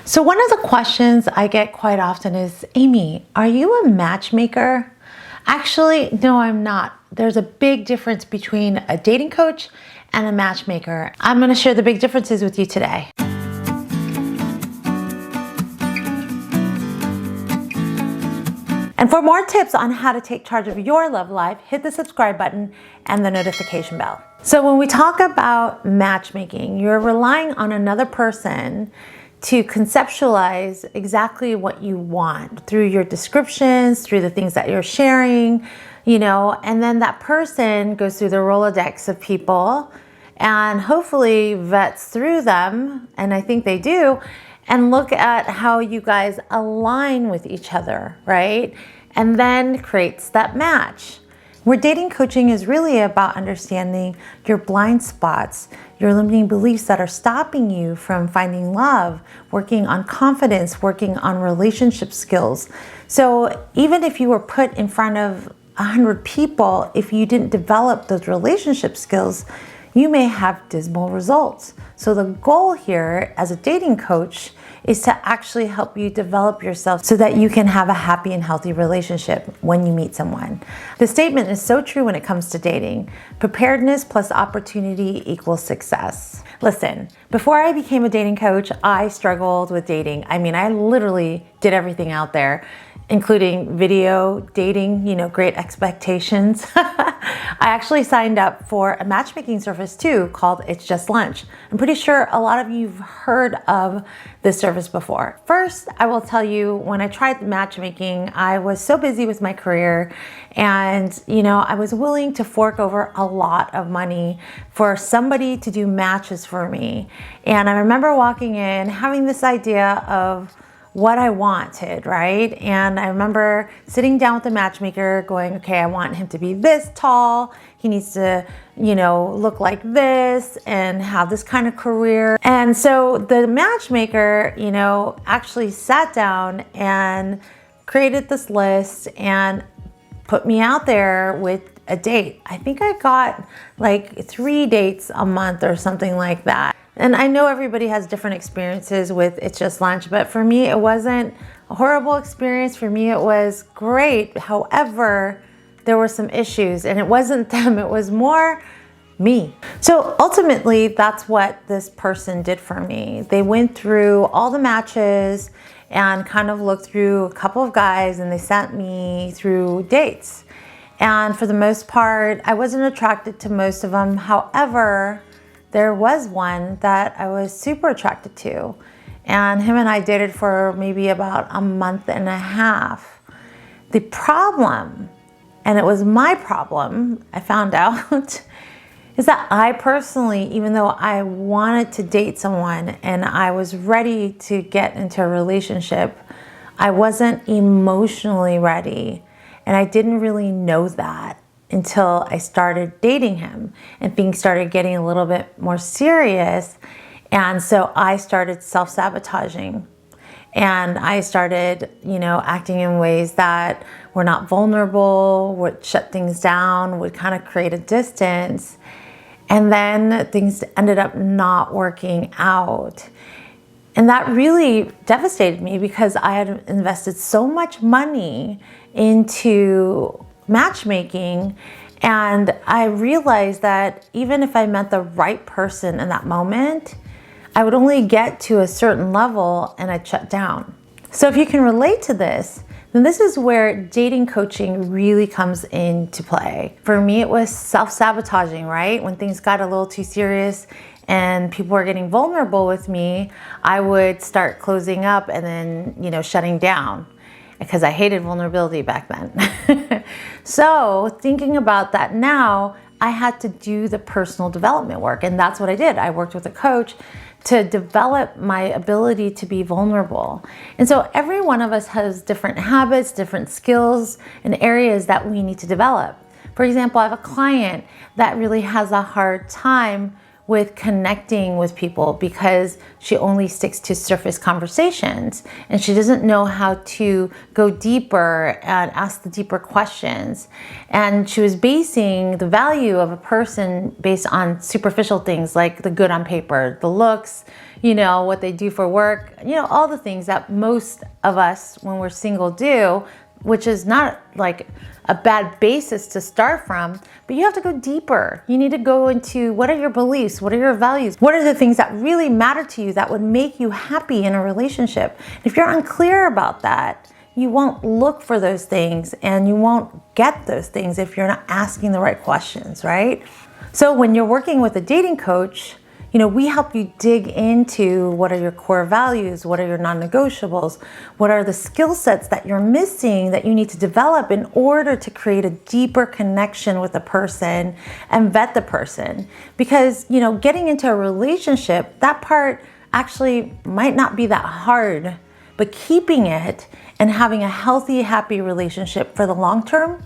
So one of the questions I get quite often is, Amie, are you a matchmaker? Actually, no, I'm not. There's a big difference between a dating coach and a matchmaker. I'm going to share the big differences with you today. And for more tips on how to take charge of your love life, hit the subscribe button and the notification bell. So when we talk about matchmaking, you're relying on another person to conceptualize exactly what you want through your descriptions, through the things that you're sharing, and then that person goes through the Rolodex of people and hopefully vets through them, and I think they do, and look at how you guys align with each other, right? And then creates that match. Where dating coaching is really about understanding your blind spots, your limiting beliefs that are stopping you from finding love, working on confidence, working on relationship skills. So even if you were put in front of 100 people, if you didn't develop those relationship skills, you may have dismal results. So the goal here as a dating coach is to actually help you develop yourself so that you can have a happy and healthy relationship when you meet someone. The statement is so true when it comes to dating. Preparedness plus opportunity equals success. Listen, before I became a dating coach, I struggled with dating. I literally did everything out there, including video dating, Great Expectations. I actually signed up for a matchmaking service too called It's Just Lunch. I'm pretty sure a lot of you've heard of this service before. First, I will tell you, when I tried matchmaking, I was so busy with my career and, I was willing to fork over a lot of money for somebody to do matches for me. And I remember walking in, having this idea of what I wanted, right? And I remember sitting down with the matchmaker going, okay, I want him to be this tall. He needs to, look like this and have this kind of career. And so the matchmaker, actually sat down and created this list and put me out there with a date. I think I got like 3 dates a month or something like that. And I know everybody has different experiences with It's Just Lunch, but for me, it wasn't a horrible experience. For me, it was great. However, there were some issues, and it wasn't them, it was more me. So ultimately, that's what this person did for me. They went through all the matches and kind of looked through a couple of guys, and they sent me through dates. And for the most part, I wasn't attracted to most of them. However, there was one that I was super attracted to, and him and I dated for maybe about a month and a half. The problem, and it was my problem, I found out, is that I personally, even though I wanted to date someone and I was ready to get into a relationship, I wasn't emotionally ready, and I didn't really know that until I started dating him and things started getting a little bit more serious. And so I started self-sabotaging, and I started, acting in ways that were not vulnerable, would shut things down, would kind of create a distance. And then things ended up not working out. And that really devastated me because I had invested so much money into matchmaking, and I realized that even if I met the right person in that moment, I would only get to a certain level and I'd shut down. So if you can relate to this, then this is where dating coaching really comes into play. For me, it was self-sabotaging, right? When things got a little too serious and people were getting vulnerable with me, I would start closing up and then, shutting down, because I hated vulnerability back then. So thinking about that now, I had to do the personal development work, and that's what I did. I worked with a coach to develop my ability to be vulnerable. And so every one of us has different habits, different skills, and areas that we need to develop. For example, I have a client that really has a hard time with connecting with people because she only sticks to surface conversations and she doesn't know how to go deeper and ask the deeper questions. And she was basing the value of a person based on superficial things like the good on paper, the looks, you know, what they do for work, you know, all the things that most of us when we're single do, which is not like a bad basis to start from, but you have to go deeper. You need to go into what are your beliefs? What are your values? What are the things that really matter to you that would make you happy in a relationship? If you're unclear about that, you won't look for those things and you won't get those things if you're not asking the right questions, right? So when you're working with a dating coach, you know, we help you dig into what are your core values, what are your non-negotiables, what are the skill sets that you're missing that you need to develop in order to create a deeper connection with a person and vet the person. Because, you know, getting into a relationship, that part actually might not be that hard, but keeping it and having a healthy, happy relationship for the long term,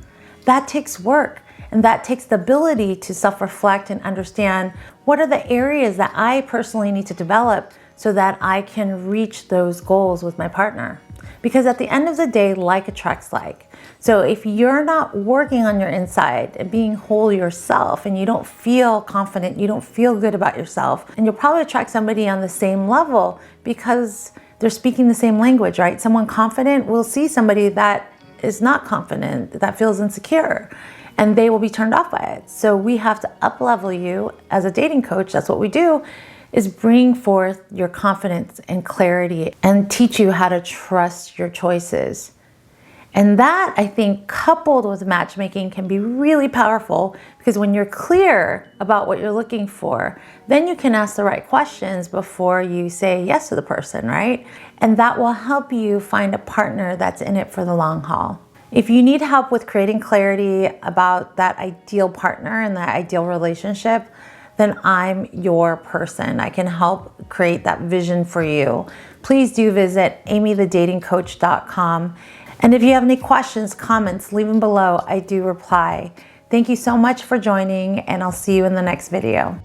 that takes work. And that takes the ability to self-reflect and understand what are the areas that I personally need to develop so that I can reach those goals with my partner. Because at the end of the day, like attracts like. So if you're not working on your inside and being whole yourself and you don't feel confident, you don't feel good about yourself, and you'll probably attract somebody on the same level because they're speaking the same language, right? Someone confident will see somebody that is not confident, that feels insecure, and they will be turned off by it. So we have to up-level you as a dating coach. That's what we do, is bring forth your confidence and clarity and teach you how to trust your choices. And that, I think, coupled with matchmaking can be really powerful because when you're clear about what you're looking for, then you can ask the right questions before you say yes to the person, right? And that will help you find a partner that's in it for the long haul. If you need help with creating clarity about that ideal partner and that ideal relationship, then I'm your person. I can help create that vision for you. Please do visit amiethedatingcoach.com. And if you have any questions, comments, leave them below. I do reply. Thank you so much for joining, and I'll see you in the next video.